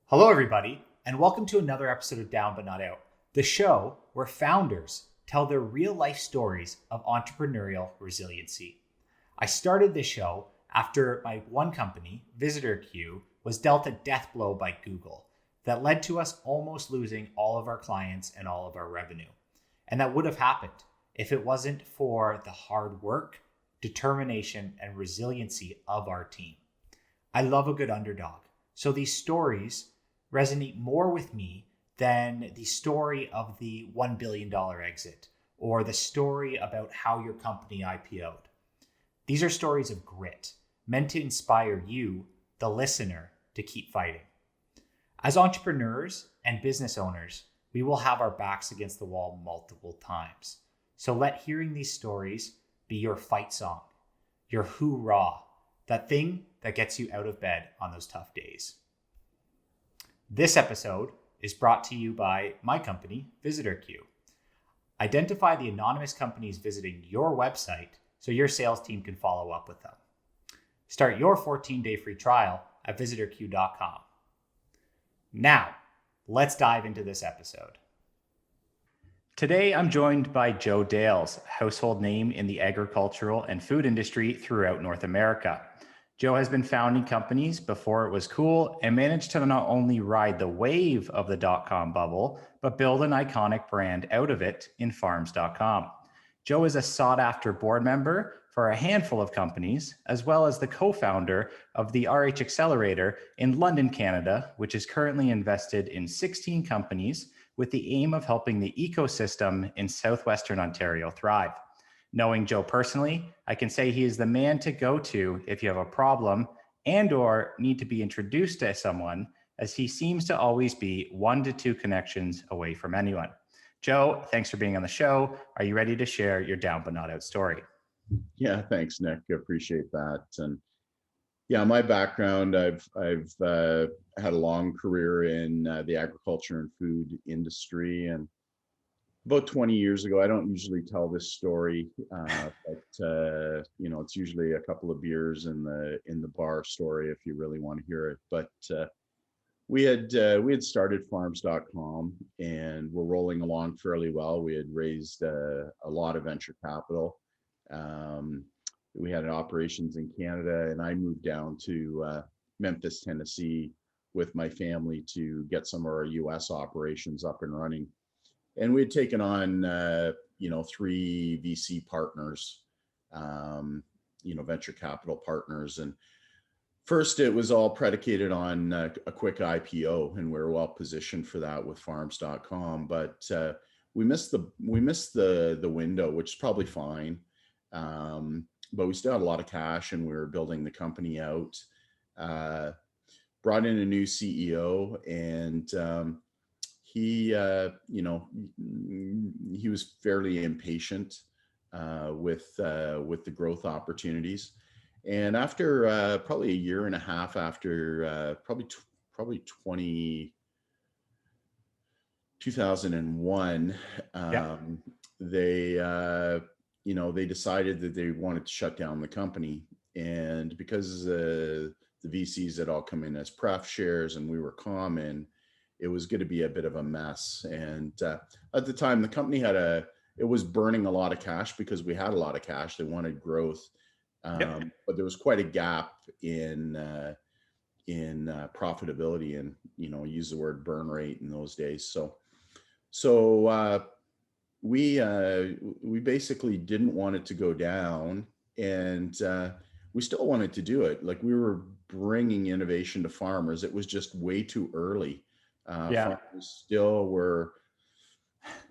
Hello, everybody, and welcome to another episode of Down But Not Out, the show where founders tell their real life stories of entrepreneurial resiliency. I started this show after my one company, VisitorQ, was dealt a death blow by Google that led to us almost losing all of our clients and all of our revenue. And that would have happened if it wasn't for the hard work, determination, and resiliency of our team. I love a good underdog. So these stories resonate more with me than the story of the $1 billion exit or the story about how your company IPO'd. These are stories of grit meant to inspire you, the listener, to keep fighting. As entrepreneurs and business owners, we will have our backs against the wall multiple times. So let hearing these stories be your fight song, your hoorah, that thing that gets you out of bed on those tough days. This episode is brought to you by my company, VisitorQ. Identify the anonymous companies visiting your website so your sales team can follow up with them. Start your 14-day free trial at visitorq.com. Now, let's dive into this episode. Today, I'm joined by Joe Dales, a household name in the agricultural and food industry throughout North America. Joe has been founding companies before it was cool and managed to not only ride the wave of the Dotcom bubble, but build an iconic brand out of it in farms.com. Joe is a sought-after board member for a handful of companies, as well as the co-founder of the RH Accelerator in London, Canada, which is currently invested in 16 companies with the aim of helping the ecosystem in southwestern Ontario thrive. Knowing Joe personally, I can say he is the man to go to if you have a problem and or need to be introduced to someone, as he seems to always be 1 to 2 connections away from anyone. Joe, thanks for being on the show. Are you ready to share your Down But Not Out story? Yeah, thanks, Nick. I appreciate that. And yeah, my background, I've had a long career in the agriculture and food industry, and about 20 years ago, I don't usually tell this story, but it's usually a couple of beers in the bar story if you really want to hear it. But we had started farms.com and we're rolling along fairly well. We had raised a lot of venture capital. We had operations in Canada, and I moved down to Memphis, Tennessee, with my family to get some of our U.S. operations up and running. And we had taken on, 3 VC partners, venture capital partners. And first, it was all predicated on a quick IPO, and we were well positioned for that with farms.com. But we missed the window, which is probably fine. But we still had a lot of cash, and we were building the company out. Brought in a new CEO, and he was fairly impatient with the growth opportunities. And after probably a year and a half after probably 2001, they decided that they wanted to shut down the company. And because the VCs had all come in as pref shares and we were common, it was going to be a bit of a mess. And at the time, the company it was burning a lot of cash because we had a lot of cash. They wanted growth, but there was quite a gap in profitability, and use the word burn rate in those days. So we basically didn't want it to go down, and we still wanted to do it. Like, we were bringing innovation to farmers. It was just way too early. Farmers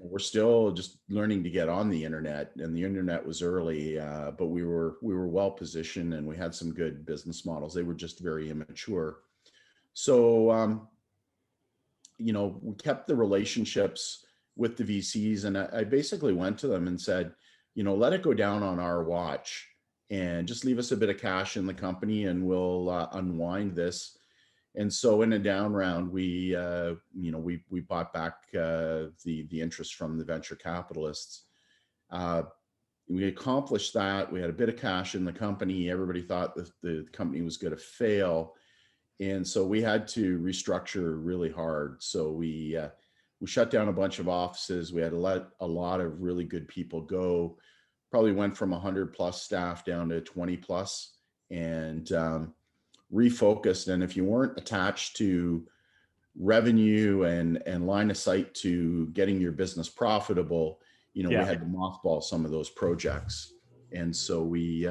we're still just learning to get on the internet, and the internet was early, but we were well positioned, and we had some good business models. They were just very immature. So we kept the relationships with the VCs, and I basically went to them and said, let it go down on our watch, and just leave us a bit of cash in the company, and we'll unwind this. And so in a down round, we bought back the interest from the venture capitalists. We accomplished that. We had a bit of cash in the company. Everybody thought that the company was going to fail. And so we had to restructure really hard. So we shut down a bunch of offices. We had a lot of really good people go. Probably went from 100 plus staff down to 20 plus, and refocused. And if you weren't attached to revenue and line of sight to getting your business profitable, we had to mothball some of those projects. And so we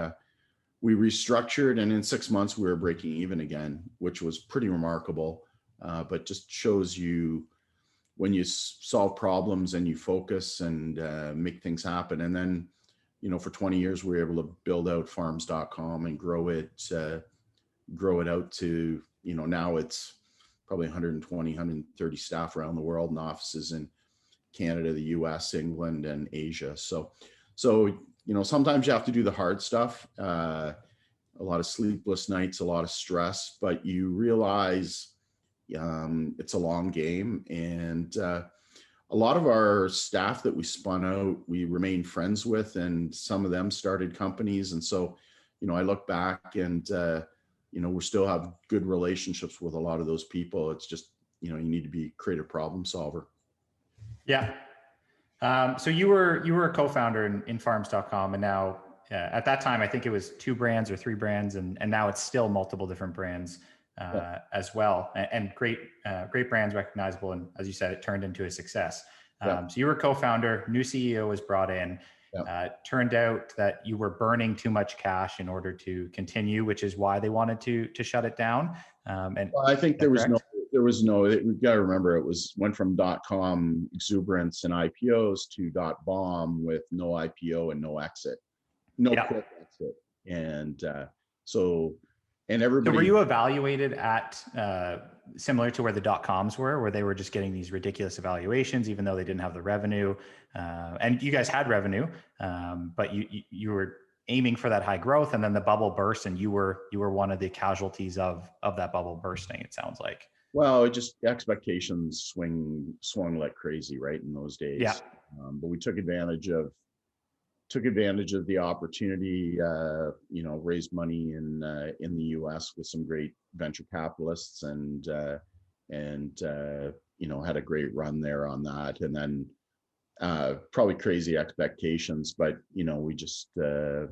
restructured, and in 6 months we were breaking even again, which was pretty remarkable. But just shows you when you solve problems and you focus and make things happen. And then, for 20 years, we were able to build out farms.com and grow it out to, now it's probably 120, 130 staff around the world, and offices in Canada, the US, England, and Asia. So, sometimes you have to do the hard stuff, a lot of sleepless nights, a lot of stress, but you realize it's a long game. And a lot of our staff that we spun out, we remained friends with, and some of them started companies. And so, I look back and, we still have good relationships with a lot of those people. It's just, you need to be a creative problem solver. Yeah. So you were a co-founder in farms.com, and now at that time, I think it was 2 brands or 3 brands, and now it's still multiple different brands as well, and great brands, recognizable. And as you said, it turned into a success. So you were a co-founder, new CEO was brought in. Turned out that you were burning too much cash in order to continue, which is why they wanted to shut it down. I think there was no, we've got to remember, went from .com exuberance and IPOs to .bomb with no IPO and no exit, no quick exit. And and everybody. So were you evaluated at similar to where the .coms were, where they were just getting these ridiculous evaluations, even though they didn't have the revenue? And you guys had revenue, but you were aiming for that high growth, and then the bubble burst, and you were one of the casualties of that bubble bursting, it sounds like. Well, it just, expectations swung like crazy, right, in those days. Yeah. But we took advantage of the opportunity, raised money in the US with some great venture capitalists, and had a great run there on that. And then probably crazy expectations, but we just it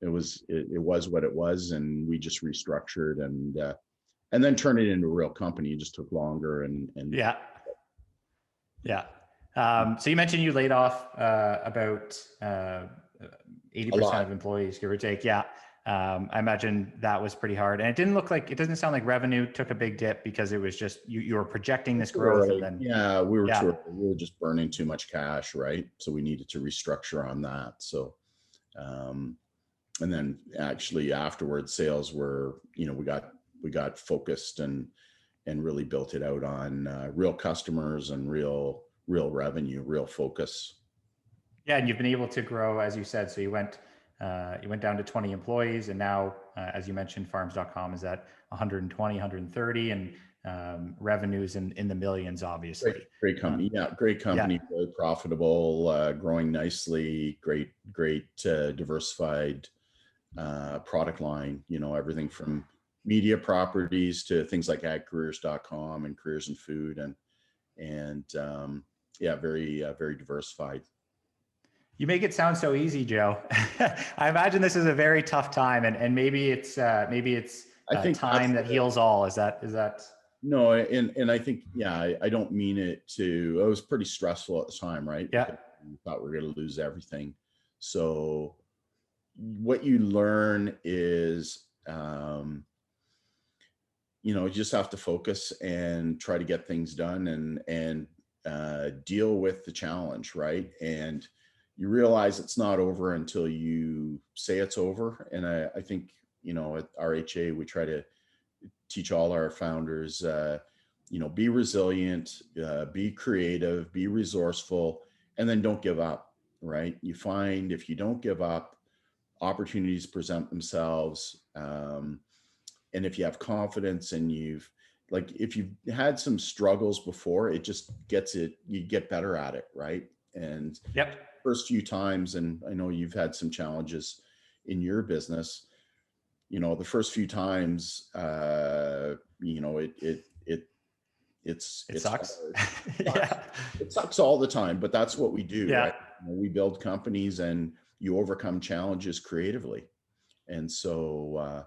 was what it was, and we just restructured and then turned it into a real company. It just took longer and so you mentioned you laid off about 80% of employees, give or take. I imagine that was pretty hard, and it doesn't sound like revenue took a big dip, because it was just you were projecting this growth, and then we were just burning too much cash, right? So we needed to restructure on that. So and then actually afterwards, sales were, we got focused and really built it out on real customers and real revenue, real focus. Yeah, and you've been able to grow, as you said. So you went down to 20 employees, and now, as you mentioned, farms.com is at 120, 130, and revenues in the millions, obviously. Great company. Great company, very profitable, growing nicely, great diversified product line, everything from media properties to things like agcareers.com and careers in food, and very diversified. You make it sound so easy, Joe. I imagine this is a very tough time, and maybe it's time that heals all. Is that? No, and I think, I don't mean it to. It was pretty stressful at the time, right? Yeah. Because we thought we were going to lose everything. So what you learn is, you just have to focus and try to get things done and deal with the challenge, right? And you realize it's not over until you say it's over. And I think, at RHA, we try to teach all our founders, be resilient, be creative, be resourceful, and then don't give up, right? You find if you don't give up, opportunities present themselves. And if you have confidence and if you've had some struggles before, it just you get better at it, right? And first few times, and I know you've had some challenges in your business, the first few times, It it's sucks. hard. It sucks. Yeah. It sucks all the time, but that's what we do, Yeah. right? We build companies and you overcome challenges creatively. And so,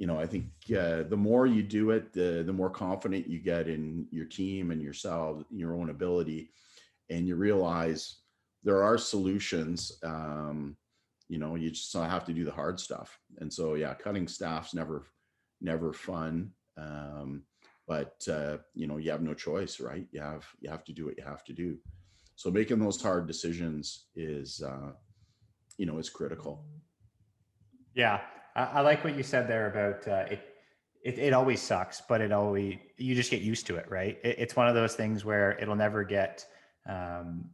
I think the more you do it, the more confident you get in your team and yourself, your own ability, and you realize there are solutions. You just have to do the hard stuff. And so, yeah, cutting staff's never fun. But you have no choice, right? You have to do what you have to do. So making those hard decisions is critical. Yeah. I like what you said there about it always sucks, but you just get used to it, right? It's one of those things where it'll never get,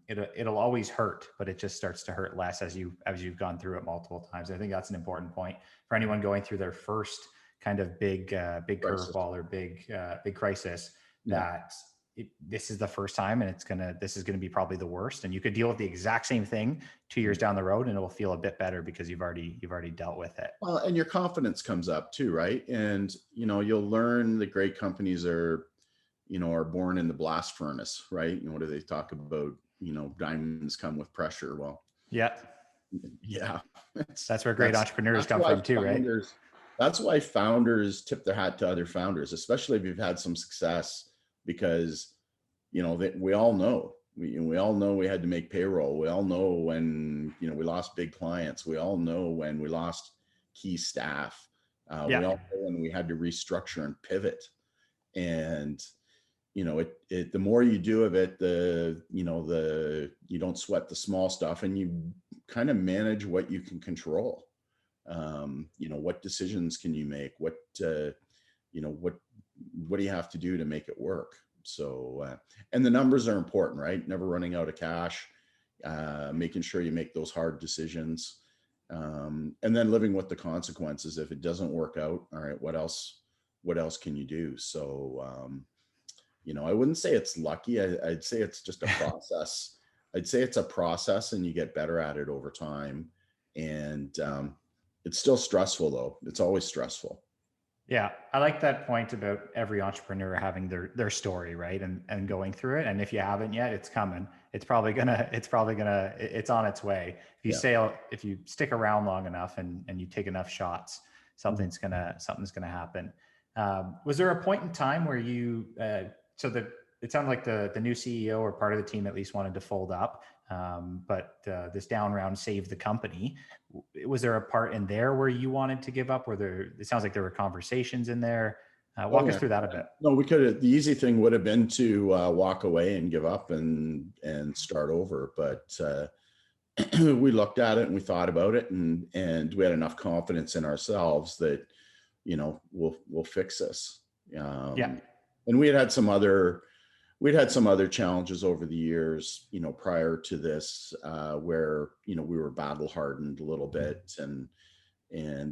it'll always hurt, but it just starts to hurt less as you've gone through it multiple times. I think that's an important point for anyone going through their first kind of big Crisis. curveball or big crisis, Yeah. that this is the first time, and this is gonna be probably the worst. And you could deal with the exact same thing 2 years down the road, and it will feel a bit better because you've already dealt with it. Well, and your confidence comes up too, right? And you'll learn that great companies are born in the blast furnace, right? What do they talk about? Diamonds come with pressure. Well, Yeah, yeah, that's where great that's entrepreneurs that's come why from too, right? founders tip their hat to other founders, especially if you've had some success, because that we all know. We all know we had to make payroll. We all know when we lost big clients. We all know when we lost key staff. We Yeah, all know when we had to restructure and pivot. And the more you do of it, you don't sweat the small stuff, and you kind of manage what you can control. What decisions can you make? What do you have to do to make it work? So, and the numbers are important, right? Never running out of cash, making sure you make those hard decisions, and then living with the consequences. If it doesn't work out, all right, what else can you do? So, I wouldn't say it's lucky. I'd say it's just a process. I'd say it's a process, and you get better at it over time. And it's still stressful, though. It's always stressful. yeah. I like that point about every entrepreneur having their story, right, and going through it. And if you haven't yet, it's coming. It's on its way. Yeah. If you stick around long enough and you take enough shots, something's gonna happen. Was there a point in time where it sounded like the new CEO or part of the team at least wanted to fold up, but this down round saved the company. Was there a part in there where you wanted to give up? It sounds like there were conversations in there. Walk us through that a bit. No, we could have. The easy thing would have been to walk away and give up and start over. But we looked at it and we thought about it, and we had enough confidence in ourselves that we'll fix this. Yeah. And we'd had some other challenges over the years, prior to this, where we were battle hardened a little bit, and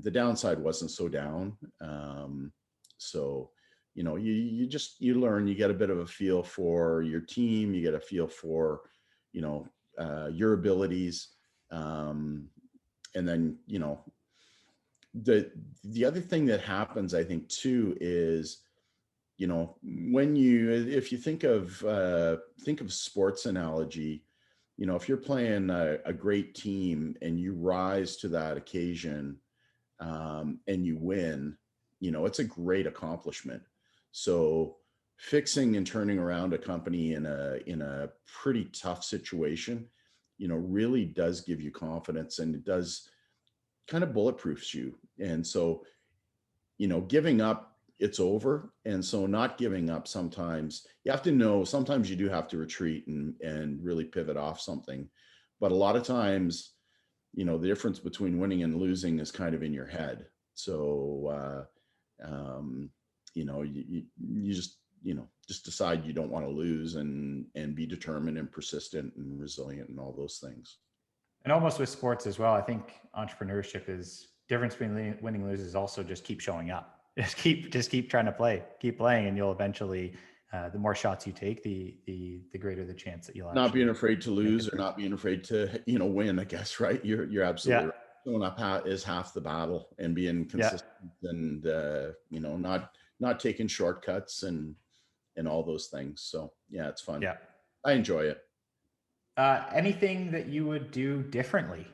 the downside wasn't so down. So you learn, you get a bit of a feel for your team, you get a feel for your abilities, and then the other thing that happens, I think, too, is if you think of sports analogy, if you're playing a great team and you rise to that occasion, and you win, it's a great accomplishment. So fixing and turning around a company in a pretty tough situation, really does give you confidence, and it does kind of bulletproofs you. And so, giving up, it's over. And so not giving up, sometimes you have to know, sometimes you do have to retreat and really pivot off something. But a lot of times, the difference between winning and losing is kind of in your head. So, you just decide you don't want to lose, and be determined and persistent and resilient and all those things. And almost with sports as well, I think entrepreneurship is difference between winning and losing is also just keep showing up. Just keep trying to keep playing, and you'll eventually, the more shots you take, the greater the chance that you'll Not actually being afraid to lose, or not being afraid to, win, I guess, right? You're absolutely right. showing up is half the battle, and being Yeah. consistent, and not taking shortcuts and all those things. So yeah, it's fun. Yeah. I enjoy it. Anything that you would do differently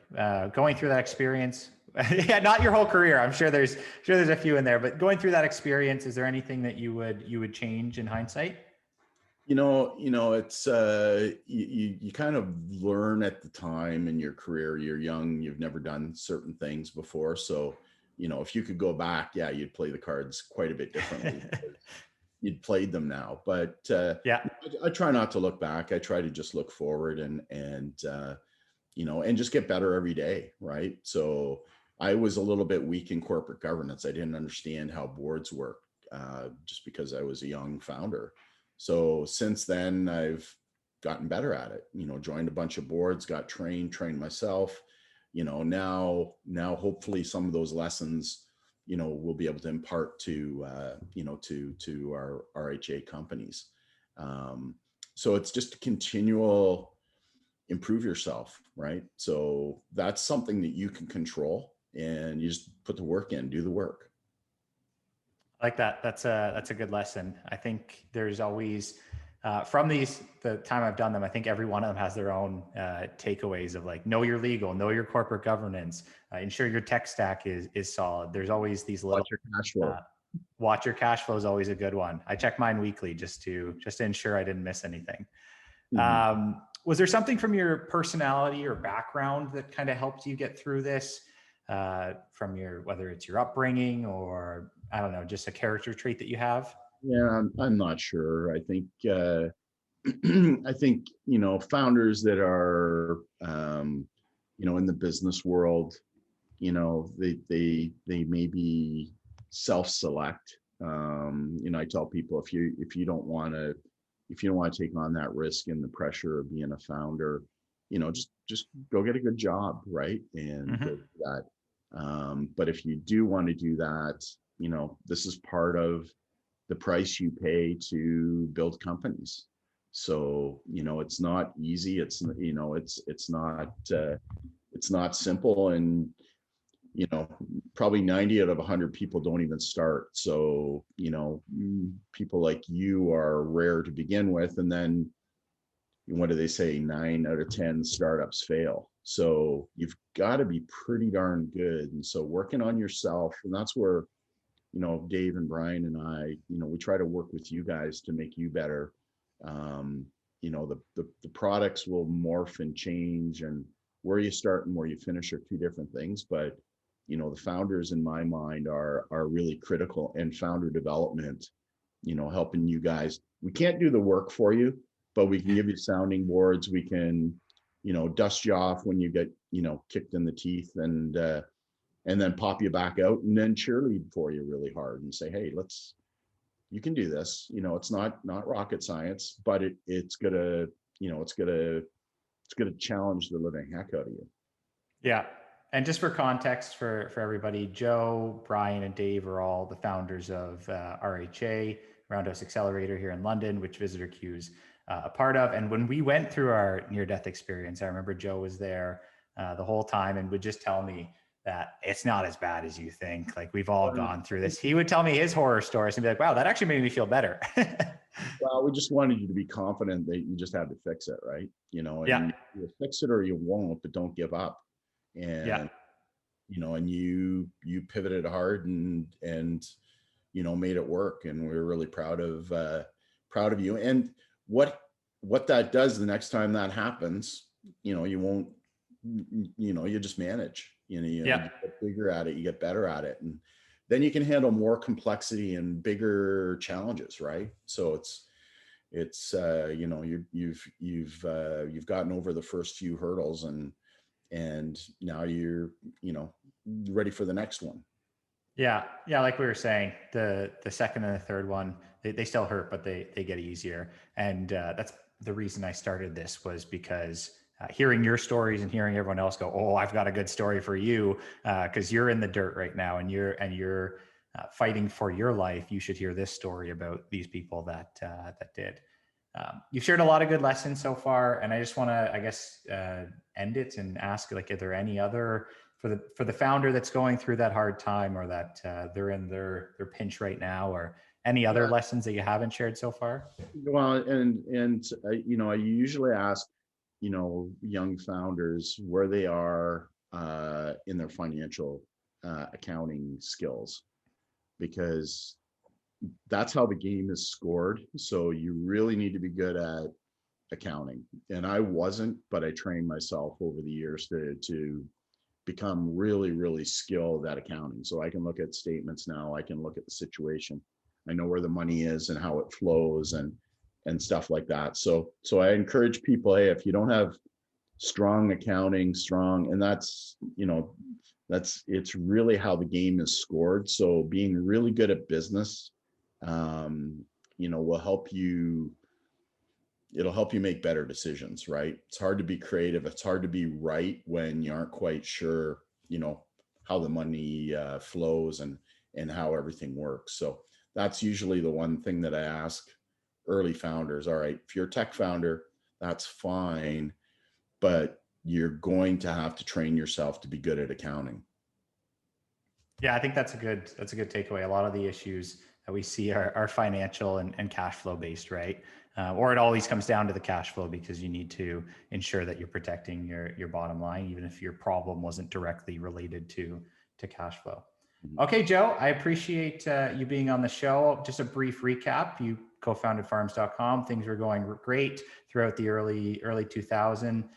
going through that experience? Yeah, not your whole career. I'm sure there's a few in there, but going through that experience, is there anything that you would change in hindsight? It's you kind of learn at the time in your career. You're young, you've never done certain things before. So, if you could go back, yeah, you'd play the cards quite a bit differently. You'd played them now. But Yeah. I try not to look back. I try to just look forward and just get better every day, right? So I was a little bit weak in corporate governance. I didn't understand how boards work, just because I was a young founder. So since then, I've gotten better at it. Joined a bunch of boards, got trained myself. Now hopefully some of those lessons, we'll be able to impart to our RHA companies. So it's just a continual improve yourself, right? So that's something that you can control, and you just put the work in, do the work. I like that. That's a good lesson. I think there's always from the time I've done them, I think every one of them has their own takeaways of like, know your legal, know your corporate governance, ensure your tech stack is solid. There's always these little Watch your cash flow. Watch your cash flow is always a good one. I check mine weekly just to ensure I didn't miss anything. Was there something from your personality or background that kind of helped you get through this, from whether it's your upbringing or I don't know, just a character trait that you have? Yeah, I'm not sure. I think I think founders that are in the business world, they maybe self-select. I tell people, if you don't want to take on that risk and the pressure of being a founder, just go get a good job, right? And go do that. But if you do want to do that, this is part of the price you pay to build companies. So, it's not easy. It's not simple. And, probably 90 out of 100 people don't even start. So, people like you are rare to begin with. And then what do they say? 9 out of 10 startups fail. So you've got to be pretty darn good. And so working on yourself, and that's where, Dave and Brian and I, we try to work with you guys to make you better. The products will morph and change, and where you start and where you finish are two different things. But, the founders in my mind are really critical, and founder development, helping you guys. We can't do the work for you, but we can give you sounding boards. We can, dust you off when you get, kicked in the teeth, and then pop you back out, and then cheerlead for you really hard and say, hey, you can do this. It's not rocket science, but it's gonna challenge the living heck out of you. Yeah. And just for context for everybody, Joe, Brian, and Dave are all the founders of RHA, Roundhouse Accelerator here in London, which Visitor Q's a part of. And when we went through our near-death experience, I remember Joe was there the whole time and would just tell me that it's not as bad as you think. Like, we've all gone through this. He would tell me his horror stories and be like, wow, that actually made me feel better. Well, we just wanted you to be confident that you just had to fix it, right? And you'll fix it or you won't, but don't give up. And and you pivoted hard and made it work, and we're really proud of you. And what that does the next time that happens, you won't, you just manage. You get bigger at it, you get better at it, and then you can handle more complexity and bigger challenges, right? So it's you've gotten over the first few hurdles, and now you're ready for the next one. Yeah, like we were saying, the second and the third one, they still hurt, but they get easier. And that's the reason I started this, was because hearing your stories and hearing everyone else go, oh, I've got a good story for you, because you're in the dirt right now, and you're fighting for your life. You should hear this story about these people that did. You've shared a lot of good lessons so far, and I just want to, I guess, end it and ask, like, are there any other, for the founder that's going through that hard time, or that they're in their pinch right now, or any other lessons that you haven't shared so far? Well, I usually ask, young founders where they are in their financial accounting skills, because that's how the game is scored. So you really need to be good at accounting. And I wasn't, but I trained myself over the years to become really, really skilled at accounting. So I can look at statements now, I can look at the situation. I know where the money is and how it flows and stuff like that. So I encourage people, hey, if you don't have strong accounting, and it's really how the game is scored. So being really good at business, will help you. It'll help you make better decisions, right? It's hard to be creative. It's hard to be right when you aren't quite sure, how the money flows and how everything works. So that's usually the one thing that I ask early founders. All right, if you're a tech founder, that's fine, but you're going to have to train yourself to be good at accounting. Yeah, I think that's a good takeaway. A lot of the issues that we see are financial and cash flow based, right? Or it always comes down to the cash flow, because you need to ensure that you're protecting your bottom line, even if your problem wasn't directly related to cash flow. Okay, Joe, I appreciate you being on the show. Just a brief recap: you co-founded farms.com. Things were going great throughout the early 2000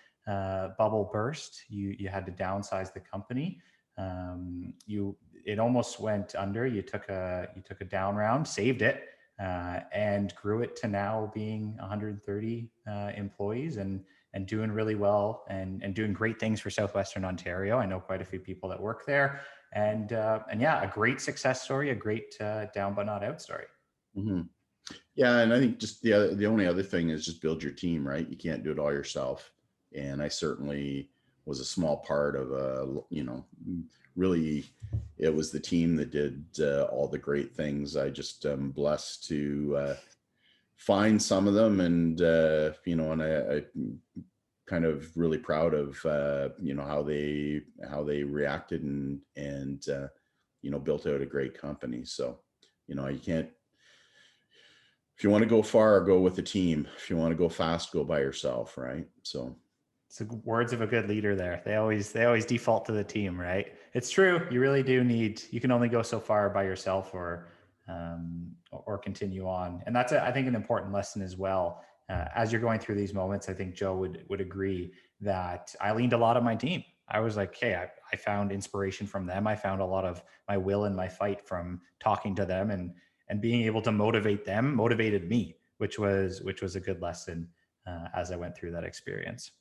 bubble burst. You had to downsize the company. It almost went under. You took a down round, saved it, and grew it to now being 130 employees and doing really well and doing great things for Southwestern Ontario. I know quite a few people that work there, and yeah, a great success story, a great down but not out story. Mm-hmm. Yeah, and I think just the only other thing is just build your team, right? You can't do it all yourself, and I certainly was a small part of really it was the team that did all the great things. I just am blessed to find some of them, and and I kind of really proud of how they reacted and built out a great company. So you can't, if you want to go far, go with a team. If you want to go fast, go by yourself, right? So it's the words of a good leader there. They always default to the team, right? It's true. You really do you can only go so far by yourself, or continue on. And that's, I think, an important lesson as well. As you're going through these moments, I think Joe would agree that I leaned a lot on my team. I was like, hey, I found inspiration from them. I found a lot of my will and my fight from talking to them, and being able to motivate them motivated me, which was a good lesson as I went through that experience.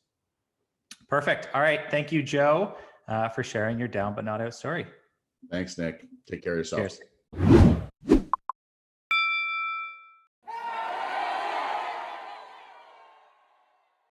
Perfect. All right. Thank you, Joe, for sharing your down but not out story. Thanks, Nick. Take care of yourself. Cheers.